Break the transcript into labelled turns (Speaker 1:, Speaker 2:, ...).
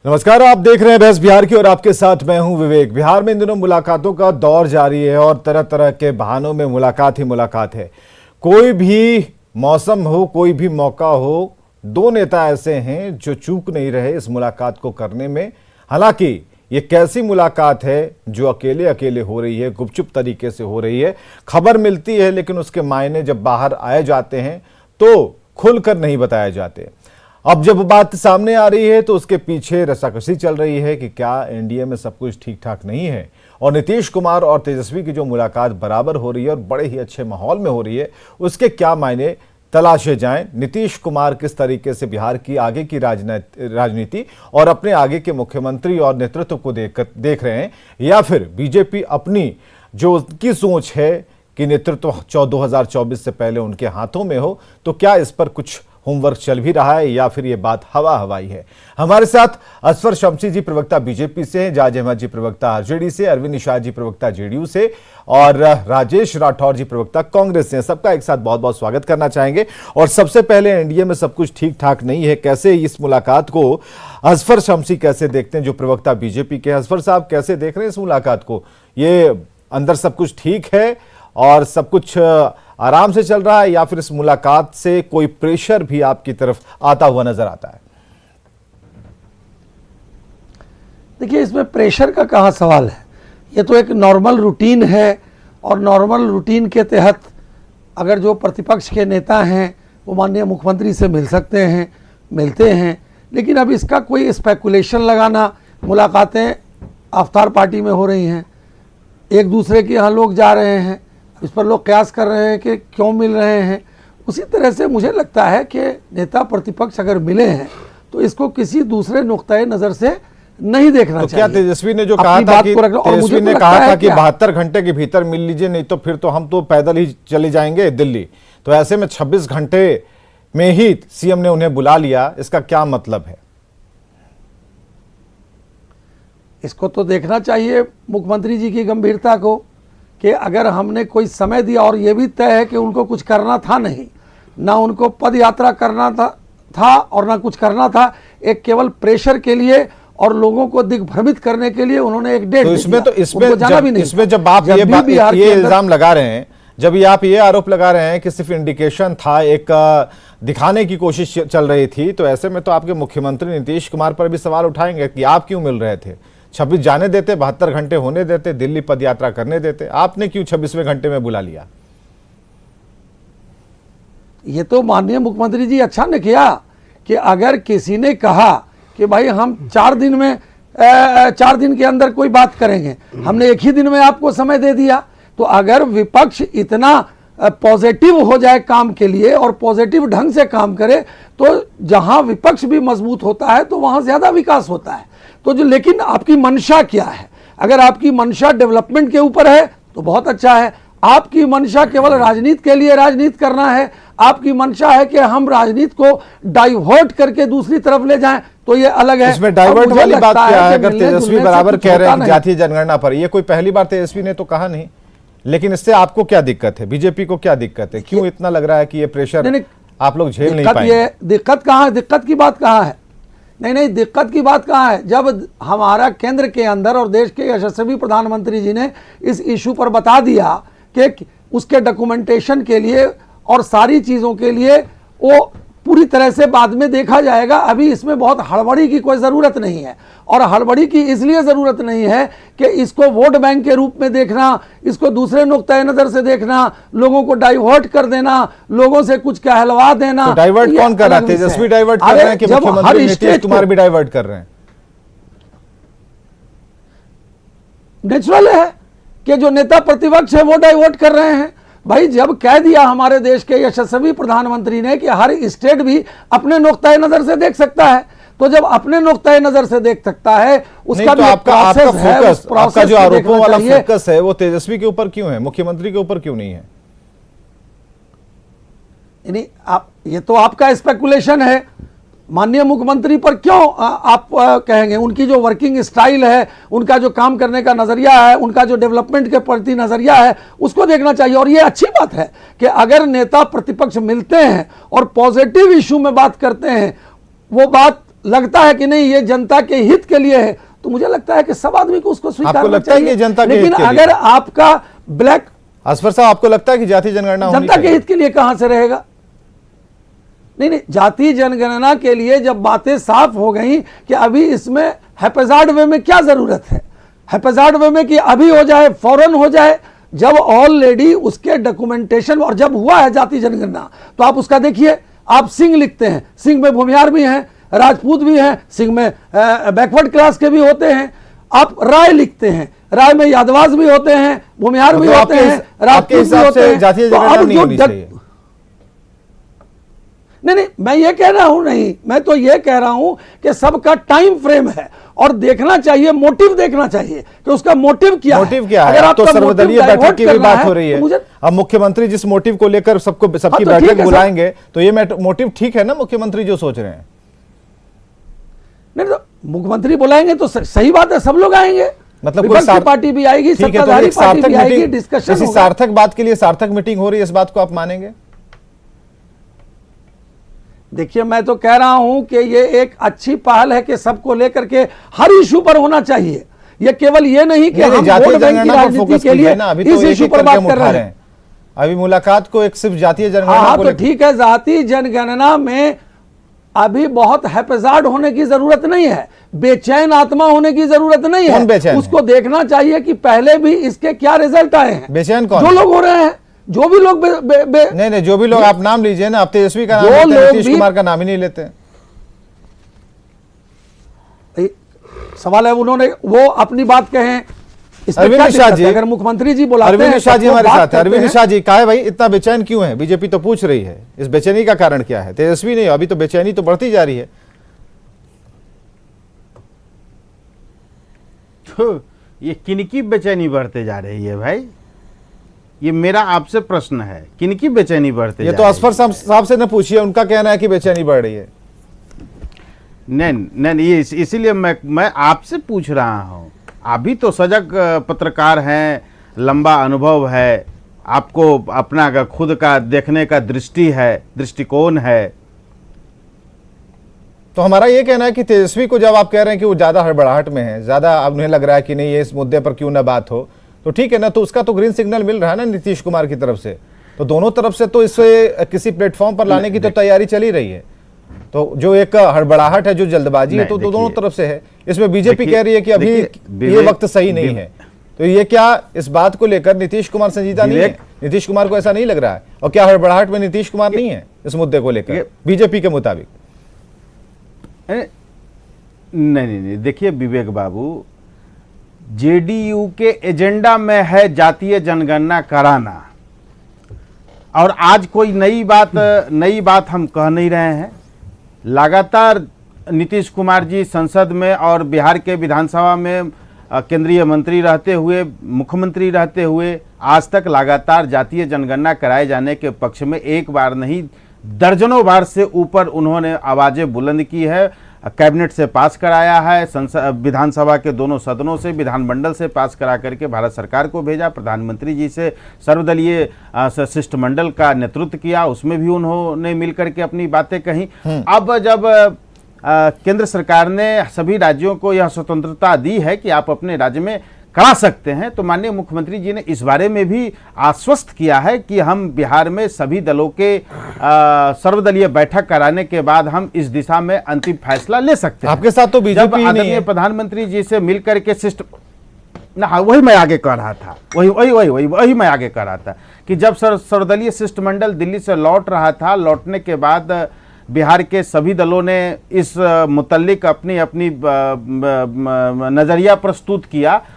Speaker 1: नमस्कार, आप देख रहे हैं बहस बिहार की और आपके साथ मैं हूं विवेक। बिहार में इन दिनों मुलाकातों का दौर जारी है और तरह तरह के बहानों में मुलाकात ही मुलाकात है। कोई भी मौसम हो, कोई भी मौका हो, दो नेता ऐसे हैं जो चूक नहीं रहे इस मुलाकात को करने में। हालांकि ये कैसी मुलाकात है जो अकेले अकेले हो रही है, गुपचुप तरीके से हो रही है, खबर मिलती है लेकिन उसके मायने जब बाहर आए जाते हैं तो खुलकर नहीं बताए जाते। अब जब बात सामने आ रही है तो उसके पीछे रस्साकसी चल रही है कि क्या एनडीए में सब कुछ ठीक ठाक नहीं है, और नीतीश कुमार और तेजस्वी की जो मुलाकात बराबर हो रही है और बड़े ही अच्छे माहौल में हो रही है, उसके क्या मायने तलाशे जाएं। नीतीश कुमार किस तरीके से बिहार की आगे की राजनीति और अपने आगे के मुख्यमंत्री और नेतृत्व को देख रहे हैं, या फिर बीजेपी अपनी जो उनकी सोच है कि नेतृत्व 2024 से पहले उनके हाथों में हो, तो क्या इस पर कुछ होमवर्क चल भी रहा है या फिर ये बात हवा हवाई है। हमारे साथ असफर शमसी जी प्रवक्ता बीजेपी से हैं, जाज अहमद जी प्रवक्ता आरजेडी से, अरविंद निषाद जी प्रवक्ता जेडीयू से और राजेश राठौर जी प्रवक्ता कांग्रेस से। सबका एक साथ बहुत बहुत स्वागत करना चाहेंगे। और सबसे पहले एनडीए में सब कुछ ठीक ठाक नहीं है, कैसे इस मुलाकात को असफर शमसी कैसे देखते हैं जो प्रवक्ता बीजेपी के। असफर साहब कैसे देख रहे हैं इस मुलाकात को? ये अंदर सब कुछ ठीक है और सब कुछ आराम से चल रहा है, या फिर इस मुलाकात से कोई प्रेशर भी आपकी तरफ आता हुआ नजर आता है?
Speaker 2: देखिए, इसमें प्रेशर का कहाँ सवाल है। ये तो एक नॉर्मल रूटीन है और नॉर्मल रूटीन के तहत अगर जो प्रतिपक्ष के नेता हैं वो माननीय मुख्यमंत्री से मिल सकते हैं, मिलते हैं। लेकिन अब इसका कोई स्पेकुलेशन लगाना, मुलाकातें अवतार पार्टी में हो रही हैं, एक दूसरे के यहाँ लोग जा रहे हैं, इस पर लोग कयास कर रहे हैं कि क्यों मिल रहे हैं। उसी तरह से मुझे लगता है कि नेता प्रतिपक्ष अगर मिले हैं तो इसको किसी दूसरे नुक्ते नज़र से नहीं देखना
Speaker 1: तो
Speaker 2: चाहिए।
Speaker 1: क्या तेजस्वी ने जो कहा था कि तेजस्वी ने कहा था कि 72 घंटे के भीतर मिल लीजिए, नहीं तो फिर तो हम तो पैदल ही चले जाएंगे दिल्ली। तो ऐसे में 26 घंटे में ही सीएम ने उन्हें बुला लिया, इसका क्या मतलब है?
Speaker 2: इसको तो देखना चाहिए मुख्यमंत्री जी की गंभीरता को कि अगर हमने कोई समय दिया, और ये भी तय है कि उनको कुछ करना था नहीं, ना उनको पद यात्रा करना था और ना कुछ करना था, एक केवल प्रेशर के लिए और लोगों को दिग्भ्रमित करने के लिए उन्होंने एक डेट
Speaker 1: तो इसमें जब आप ये इल्जाम लगा रहे हैं, जब आप ये आरोप लगा रहे हैं कि सिर्फ इंडिकेशन था, एक दिखाने की कोशिश चल रही थी, तो ऐसे में तो आपके मुख्यमंत्री नीतीश कुमार पर भी सवाल उठाएंगे कि आप क्यों मिल रहे थे? 26 जाने देते, 72 घंटे होने देते, दिल्ली पद यात्रा करने देते, आपने क्यों 26वें घंटे में बुला लिया?
Speaker 2: ये तो माननीय मुख्यमंत्री जी अच्छा ने किया कि अगर किसी ने कहा कि भाई हम 4 दिन में 4 दिन के अंदर कोई बात करेंगे, हमने एक ही दिन में आपको समय दे दिया। तो अगर विपक्ष इतना पॉजिटिव हो जाए काम के लिए और पॉजिटिव ढंग से काम करे, तो जहां विपक्ष भी मजबूत होता है तो वहां ज्यादा विकास होता है। तो जो, लेकिन आपकी मंशा क्या है? अगर आपकी मंशा डेवलपमेंट के ऊपर है तो बहुत अच्छा है। आपकी मंशा केवल राजनीति के लिए राजनीति करना है, आपकी मंशा है कि हम राजनीति को डाइवर्ट करके दूसरी तरफ ले जाएं, तो ये अलग है।
Speaker 1: इसमें डाइवर्ट वाली बात क्या है? अगर तेजस्वी बराबर कह रहे हैं जातीय जनगणना पर, ये कोई पहली बार तेजस्वी ने तो कहा नहीं, लेकिन इससे आपको क्या दिक्कत है? बीजेपी को क्या दिक्कत है? क्यों इतना लग रहा है कि ये प्रेशर आप लोग झेल नहीं पाएंगे?
Speaker 2: दिक्कत कहाँ है? दिक्कत की बात कहाँ है? नहीं, दिक्कत की बात कहाँ है? जब हमारा केंद्र के अंदर और देश के यशस्वी प्रधानमंत्री जी ने इस इशू पर बता दिया कि उसके डॉक्यूमेंटेशन के लिए और सारी चीज़ों के लिए वो पूरी तरह से बाद में देखा जाएगा, अभी इसमें बहुत हड़बड़ी की कोई ज़रूरत नहीं है। और हड़बड़ी की इसलिए ज़रूरत नहीं है कि इसको वोट बैंक के रूप में देखना, इसको दूसरे नुक्ते नज़र से देखना, लोगों को डाइवर्ट कर देना, लोगों से कुछ कहलवा देना।
Speaker 1: तो डाइवर्ट कौन कर रहा है? तेजस्वी डाइवर्ट कर रहे हैं कि मुख्यमंत्री नीतीश कुमार भी डाइवर्ट कर रहे हैं?
Speaker 2: नेचुरल है कि जो नेता प्रतिपक्ष है वो डाइवर्ट कर रहे हैं। भाई, जब कह दिया हमारे देश के यशस्वी प्रधानमंत्री ने कि हर स्टेट भी अपने नुक्ते नजर से देख सकता है, तो जब अपने नुक्ते नजर से देख सकता है उसका
Speaker 1: तो
Speaker 2: भी
Speaker 1: आपका जो आरोपों वाला फोकस है वो तेजस्वी के ऊपर क्यों है, मुख्यमंत्री के ऊपर क्यों नहीं है?
Speaker 2: ये तो आपका स्पेकुलेशन है। माननीय मुख्यमंत्री पर क्यों आप कहेंगे? उनकी जो वर्किंग स्टाइल है, उनका जो काम करने का नज़रिया है, उनका जो डेवलपमेंट के प्रति नज़रिया है, उसको देखना चाहिए। और ये अच्छी बात है कि अगर नेता प्रतिपक्ष मिलते हैं और पॉजिटिव इशू में बात करते हैं, वो बात लगता है कि नहीं ये जनता के हित के लिए है, तो मुझे लगता है कि सब आदमी को उसको स्वीकारना
Speaker 1: आपको लगता है
Speaker 2: चाहिए।
Speaker 1: कि जनता के
Speaker 2: लेकिन
Speaker 1: हित के लिए?
Speaker 2: अगर आपका ब्लैक
Speaker 1: असफर साहब, आपको लगता है कि जातीय जनगणना होनी
Speaker 2: जनता के
Speaker 1: चाहिए?
Speaker 2: हित के लिए कहां से रहेगा? नहीं, जातीय जनगणना के लिए जब बातें साफ हो गई कि अभी इसमें हैप्पैजार्ड वे में क्या जरूरत है, हैप्पैजार्ड वे में कि अभी हो जाए, फौरन हो जाए, जब ऑलरेडी उसके डॉक्यूमेंटेशन और जब हुआ है जातीय जनगणना, तो आप उसका देखिए, आप सिंह लिखते हैं, सिंह में भूमिहार भी हैं, राजपूत भी हैं, सिंह में बैकवर्ड क्लास के भी होते हैं। आप राय लिखते हैं, राय में यादवास भी होते हैं, भूमिहार भी
Speaker 1: तो
Speaker 2: होते हैं,
Speaker 1: आपके
Speaker 2: राजपूत भी
Speaker 1: हिसाब
Speaker 2: होते
Speaker 1: से
Speaker 2: हैं।
Speaker 1: जातीय
Speaker 2: तो
Speaker 1: जनगणना
Speaker 2: अब
Speaker 1: नहीं
Speaker 2: जो
Speaker 1: होनी चाहिए?
Speaker 2: नहीं, मैं ये कह रहा हूं, नहीं, मैं तो ये कह रहा हूं कि सबका टाइम फ्रेम है और देखना चाहिए, मोटिव देखना चाहिए कि उसका मोटिव क्या
Speaker 1: मोटिव क्या है?
Speaker 2: अगर
Speaker 1: अब तो
Speaker 2: आपका
Speaker 1: सर्वदलीय
Speaker 2: मोटिव
Speaker 1: बैठक
Speaker 2: डाइवर्ट
Speaker 1: की भी
Speaker 2: करना
Speaker 1: बात हो रही
Speaker 2: तो
Speaker 1: है।
Speaker 2: मुझे
Speaker 1: अब मुख्यमंत्री जिस मोटिव को लेकर सबकी
Speaker 2: तो ठीक
Speaker 1: बैठक
Speaker 2: है,
Speaker 1: बुलाएंगे, तो ये मोटिव ठीक है ना, मुख्यमंत्री जो सोच रहे हैं?
Speaker 2: नहीं, तो मुख्यमंत्री बुलाएंगे तो सही बात है, सब लोग आएंगे,
Speaker 1: मतलब कोई
Speaker 2: विपक्ष की पार्टी भी आएगी,
Speaker 1: ठीक है, तो
Speaker 2: सत्ताधारी
Speaker 1: एक
Speaker 2: पार्टी
Speaker 1: सार्थक
Speaker 2: भी आएगी,
Speaker 1: मीटिंग,
Speaker 2: डिस्कशन
Speaker 1: किसी
Speaker 2: होगा।
Speaker 1: सार्थक बात के लिए सार्थक मीटिंग हो रही है, इस बात को आप मानेंगे?
Speaker 2: देखिए, मैं तो कह रहा हूं कि ये एक अच्छी पहल है कि सबको लेकर के हर इशू पर होना चाहिए। ये केवल ये नहीं कि हम
Speaker 1: जातीय
Speaker 2: वोट बैंक की
Speaker 1: जनगणना पर
Speaker 2: राजनीति
Speaker 1: फोकस
Speaker 2: के लिए
Speaker 1: कीजिए ना, अभी तो
Speaker 2: इस
Speaker 1: एक
Speaker 2: इशू
Speaker 1: एक
Speaker 2: पर
Speaker 1: करके
Speaker 2: बात
Speaker 1: हम
Speaker 2: कर
Speaker 1: उठा
Speaker 2: रहे
Speaker 1: रहे
Speaker 2: हैं।
Speaker 1: हैं। अभी मुलाकात को एक सिर्फ जातीय जनगणना
Speaker 2: हाँ,
Speaker 1: को
Speaker 2: तो
Speaker 1: लेकर-
Speaker 2: ठीक है, जातीय जनगणना में अभी बहुत हैप्पैजार्ड होने की जरूरत नहीं है, बेचैन आत्मा होने की जरूरत नहीं
Speaker 1: कौन
Speaker 2: है।
Speaker 1: बेचैन
Speaker 2: उसको देखना चाहिए कि पहले भी इसके क्या रिजल्ट आए हैं।
Speaker 1: बेचैन कौन
Speaker 2: जो
Speaker 1: है?
Speaker 2: लोग हो रहे हैं, जो भी लोग
Speaker 1: नहीं, जो भी लोग, आप नाम लीजिए ना, आप तेजस्वी का नाम
Speaker 2: जो
Speaker 1: लेते हैं,
Speaker 2: लोग
Speaker 1: नीतीश
Speaker 2: भी-
Speaker 1: कुमार का नाम ही नहीं लेते हैं।
Speaker 2: सवाल है, उन्होंने वो अपनी बात कहें, इसमें
Speaker 1: अरविंद
Speaker 2: क्या
Speaker 1: शाह
Speaker 2: दिक्कत
Speaker 1: जी,
Speaker 2: है? अगर मुख्यमंत्री जी बुलाते
Speaker 1: अरविंद
Speaker 2: हैं,
Speaker 1: शाह जी
Speaker 2: सबको
Speaker 1: हमारे
Speaker 2: बात
Speaker 1: साथ है।
Speaker 2: करते
Speaker 1: अरविंद
Speaker 2: हैं।
Speaker 1: शाह जी, कहा है भाई इतना बेचैन क्यों है? बीजेपी तो पूछ रही है, इस बेचैनी का कारण क्या है? तेजस्वी नहीं, अभी तो बेचैनी तो बढ़ती जा रही है।
Speaker 3: तो ये किनकी बेचैनी बढ़ते जा रही है भाई? ये मेरा आपसे प्रश्न है, किनकी बेचैनी बढ़ते
Speaker 1: ये
Speaker 3: जा
Speaker 1: तो
Speaker 3: रही
Speaker 1: असफर
Speaker 3: है?
Speaker 1: साहब से न पूछिए, उनका कहना है कि बेचैनी बढ़ रही है।
Speaker 3: नहीं, ये इसीलिए मैं आपसे पूछ रहा हूँ। अभी तो सजग पत्रकार हैं, लंबा अनुभव है, आपको अपना खुद का देखने का दृष्टिकोण है।
Speaker 1: तो हमारा ये कहना है कि तेजस्वी को जब आप कह रहे हैं कि वो ज्यादा हड़बड़ाहट में है, ज्यादा अब उन्हें लग रहा है कि नहीं ये इस मुद्दे पर क्यों ना बात हो, तो ठीक है ना, तो उसका तो ग्रीन सिग्नल मिल रहा है ना नीतीश कुमार की तरफ से। तो दोनों तरफ से तो इसे किसी प्लेटफॉर्म पर लाने की तो तैयारी चली रही है। तो जो एक हड़बड़ाहट है, जो जल्दबाजी है, तो दोनों तरफ से है। इसमें बीजेपी कह रही है कि अभी ये वक्त सही नहीं है। तो ये क्या इस बात को लेकर नीतीश कुमार संजीदा नहीं है? नीतीश कुमार को ऐसा नहीं लग रहा है? और क्या हड़बड़ाहट में नीतीश कुमार नहीं है इस मुद्दे को लेकर बीजेपी के मुताबिक?
Speaker 3: नहीं, देखिए विवेक बाबू, जेडीयू के एजेंडा में है जातीय जनगणना कराना, और आज कोई नई बात हम कह नहीं रहे हैं। लगातार नीतीश कुमार जी संसद में और बिहार के विधानसभा में केंद्रीय मंत्री रहते हुए, मुख्यमंत्री रहते हुए, आज तक लगातार जातीय जनगणना कराए जाने के पक्ष में एक बार नहीं दर्जनों बार से ऊपर उन्होंने आवाजें बुलंद की है। कैबिनेट से पास कराया है, विधानसभा के दोनों सदनों से, विधानमंडल से पास करा करके भारत सरकार को भेजा, प्रधानमंत्री जी से सर्वदलीय शिष्टमंडल का नेतृत्व किया, उसमें भी उन्होंने मिलकर के अपनी बातें कही। अब जब केंद्र सरकार ने सभी राज्यों को यह स्वतंत्रता दी है कि आप अपने राज्य में करा सकते हैं, तो माननीय मुख्यमंत्री जी ने इस बारे में भी आश्वस्त किया है कि हम बिहार में सभी दलों के सर्वदलीय बैठक कराने के बाद हम इस दिशा में अंतिम फैसला ले सकते हैं।
Speaker 1: आपके साथ तो बीजेपी
Speaker 3: जब
Speaker 1: नहीं
Speaker 3: आदरणीय
Speaker 1: है।
Speaker 3: प्रधानमंत्री जी से मिलकर के वही मैं आगे कह रहा था, वही मैं आगे कह रहा था कि जब सर्वदलीय शिष्टमंडल दिल्ली से लौट रहा था, लौटने के बाद बिहार के सभी दलों ने इस मुतल्लिक अपनी नजरिया प्रस्तुत किया।